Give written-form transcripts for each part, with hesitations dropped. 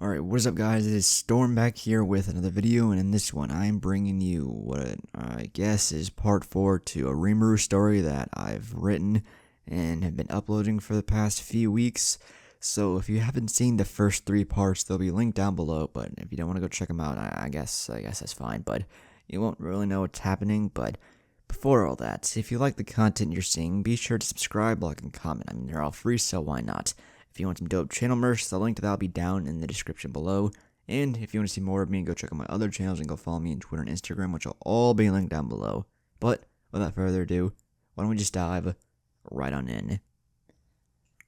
Alright, what is up guys, it is Storm back here with another video, and in this one I'm bringing you what I guess is part 4 to a Rimuru story that I've written and have been uploading for the past few weeks. So if you haven't seen the first 3 parts, they'll be linked down below, but if you don't want to go check them out, I guess that's fine, but you won't really know what's happening. But before all that, if you like the content you're seeing, be sure to subscribe, like, and comment. I mean, they're all free, so why not? If you want some dope channel merch, the link to that will be down in the description below. And if you want to see more of me, go check out my other channels and go follow me on Twitter and Instagram, which will all be linked down below. But without further ado, why don't we just dive right on in.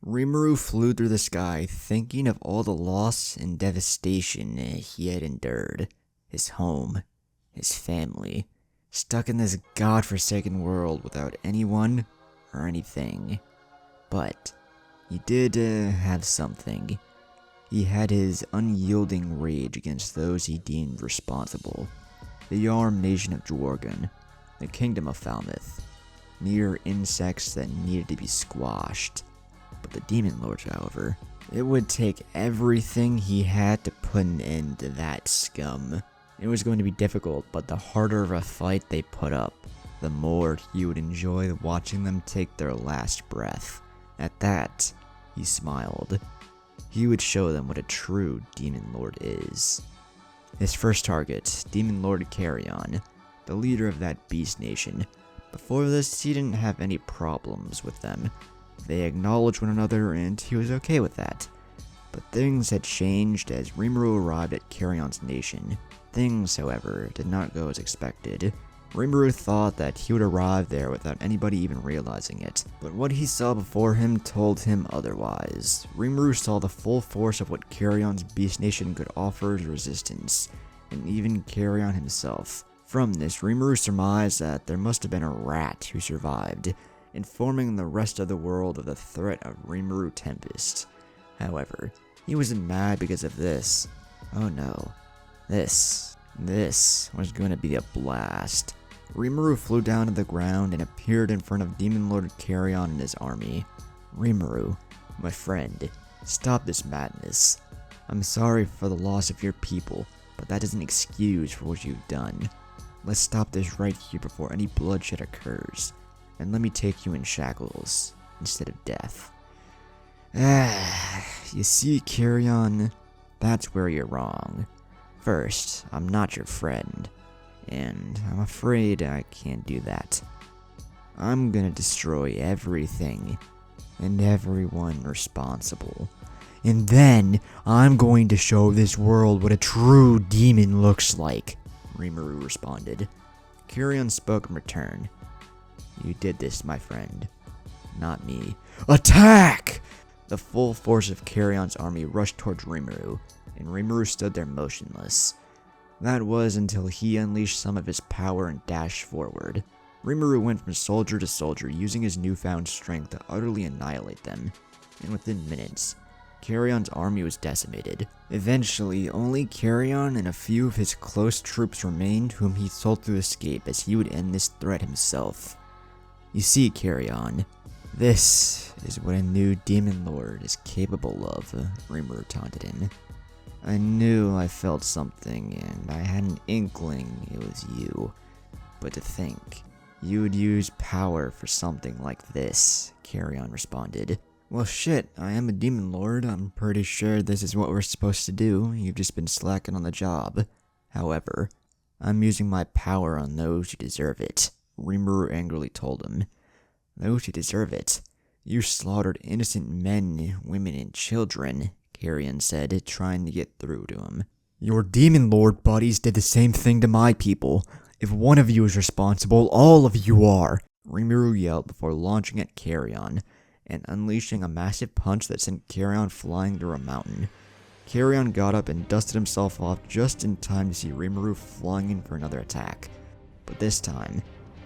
Rimuru flew through the sky, thinking of all the loss and devastation he had endured. His home, his family, stuck in this godforsaken world without anyone or anything. But he did have something. He had his unyielding rage against those he deemed responsible. The armed nation of Dworgen, the kingdom of Falmouth, mere insects that needed to be squashed. But the demon lords, however, it would take everything he had to put an end to that scum. It was going to be difficult, but the harder of a fight they put up, the more he would enjoy watching them take their last breath. At that, he smiled. He would show them what a true Demon Lord is. His first target, Demon Lord Carrion, the leader of that beast nation. Before this, he didn't have any problems with them. They acknowledged one another and he was okay with that. But things had changed as Rimuru arrived at Carrion's nation. Things, however, did not go as expected. Rimuru thought that he would arrive there without anybody even realizing it, but what he saw before him told him otherwise. Rimuru saw the full force of what Carrion's beast nation could offer as resistance, and even Carrion himself. From this, Rimuru surmised that there must have been a rat who survived, informing the rest of the world of the threat of Rimuru Tempest. However, he wasn't mad because of this. Oh no. This was going to be a blast. Rimuru flew down to the ground and appeared in front of Demon Lord Carrion and his army. Rimuru, my friend, stop this madness. I'm sorry for the loss of your people, but that isn't an excuse for what you've done. Let's stop this right here before any bloodshed occurs, and let me take you in shackles instead of death. You see, Carrion, that's where you're wrong. First, I'm not your friend, and I'm afraid I can't do that. I'm gonna destroy everything and everyone responsible. And then, I'm going to show this world what a true demon looks like, Rimuru responded. Carrion spoke in return. You did this, my friend, not me. Attack! The full force of Carrion's army rushed towards Rimuru, and Rimuru stood there motionless. That was until he unleashed some of his power and dashed forward. Rimuru went from soldier to soldier, using his newfound strength to utterly annihilate them, and within minutes, Carrion's army was decimated. Eventually, only Carrion and a few of his close troops remained, whom he told to escape as he would end this threat himself. You see, Carrion, this is what a new Demon Lord is capable of, Rimuru taunted him. I knew I felt something, and I had an inkling it was you. But to think, you would use power for something like this, Carrion responded. Well shit, I am a Demon Lord. I'm pretty sure this is what we're supposed to do. You've just been slacking on the job. However, I'm using my power on those who deserve it, Rimuru angrily told him. Those who deserve it? You slaughtered innocent men, women, and children, Carrion said, trying to get through to him. Your Demon Lord buddies did the same thing to my people. If one of you is responsible, all of you are, Rimuru yelled before launching at Carrion and unleashing a massive punch that sent Carrion flying through a mountain. Carrion got up and dusted himself off just in time to see Rimuru flying in for another attack. But this time,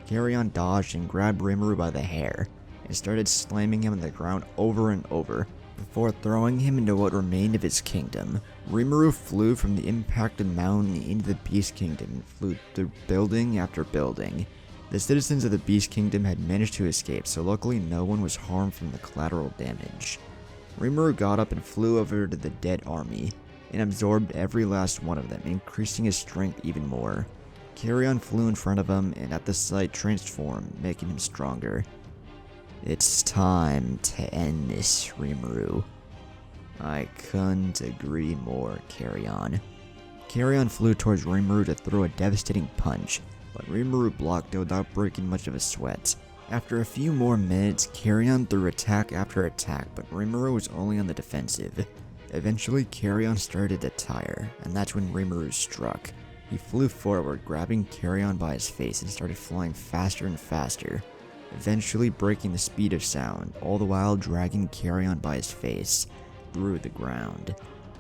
Carrion dodged and grabbed Rimuru by the hair and started slamming him on the ground over and over, before throwing him into what remained of his kingdom. Rimuru flew from the impacted mountain into the Beast Kingdom and flew through building after building. The citizens of the Beast Kingdom had managed to escape, so luckily no one was harmed from the collateral damage. Rimuru got up and flew over to the dead army. and absorbed every last one of them, increasing his strength even more. Carrion flew in front of him and at the sight transformed, making him stronger. "It's time to end this, Rimuru." "I couldn't agree more, Carrion." Carrion flew towards Rimuru to throw a devastating punch, but Rimuru blocked it without breaking much of a sweat. After a few more minutes, Carrion threw attack after attack, but Rimuru was only on the defensive. Eventually, Carrion started to tire, and that's when Rimuru struck. He flew forward, grabbing Carrion by his face and started flying faster and faster, eventually breaking the speed of sound, all the while dragging Carrion by his face through the ground.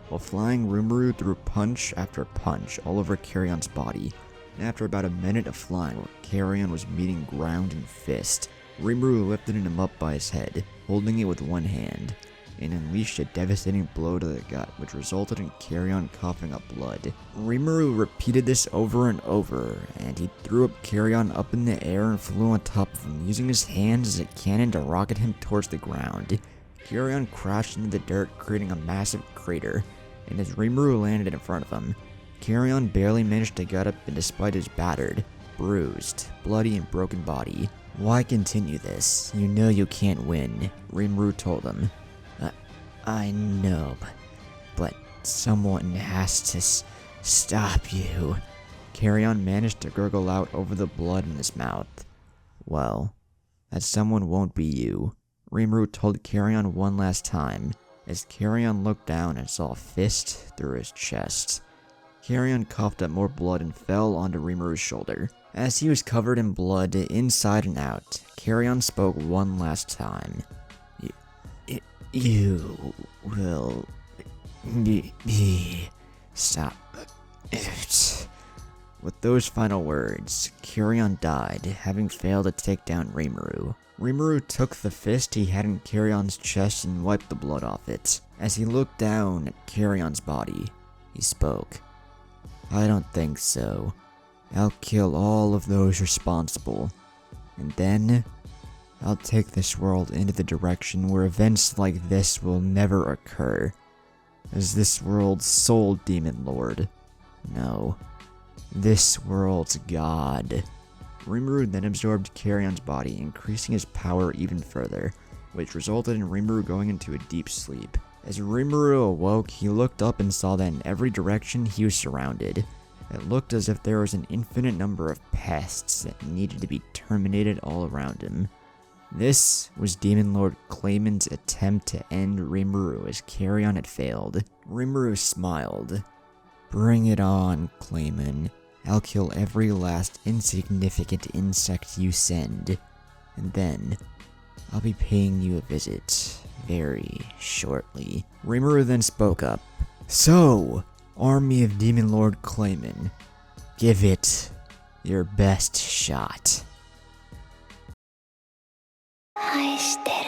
While flying, Rimuru threw punch after punch all over Carrion's body, and after about a minute of flying where Carrion was meeting ground and fist, Rimuru lifted him up by his head, holding it with one hand, and unleashed a devastating blow to the gut, which resulted in Carrion coughing up blood. Rimuru repeated this over and over, and he threw up Carrion up in the air and flew on top of him, using his hands as a cannon to rocket him towards the ground. Carrion crashed into the dirt, creating a massive crater, and as Rimuru landed in front of him, Carrion barely managed to get up, and despite his battered, bruised, bloody, and broken body, "Why continue this? You know you can't win," Rimuru told him. I know, but someone has to stop you." Carrion managed to gurgle out over the blood in his mouth. "Well, that someone won't be you," Rimuru told Carrion one last time, as Carrion looked down and saw a fist through his chest. Carrion coughed up more blood and fell onto Rimuru's shoulder. As he was covered in blood inside and out, Carrion spoke one last time. You will stop it." With those final words, Carrion died, having failed to take down Rimuru. Rimuru took the fist he had in Carrion's chest and wiped the blood off it. As he looked down at Carrion's body, he spoke. "I don't think so. I'll kill all of those responsible. And then I'll take this world into the direction where events like this will never occur. As this world's sole demon lord. No, this world's god." Rimuru then absorbed Carrion's body, increasing his power even further, which resulted in Rimuru going into a deep sleep. As Rimuru awoke, he looked up and saw that in every direction he was surrounded. It looked as if there was an infinite number of pests that needed to be terminated all around him. This was Demon Lord Clayman's attempt to end Rimuru as Carrion had failed. Rimuru smiled. "Bring it on, Clayman. I'll kill every last insignificant insect you send, and then I'll be paying you a visit very shortly." Rimuru then spoke up. "So, Army of Demon Lord Clayman, give it your best shot." 愛して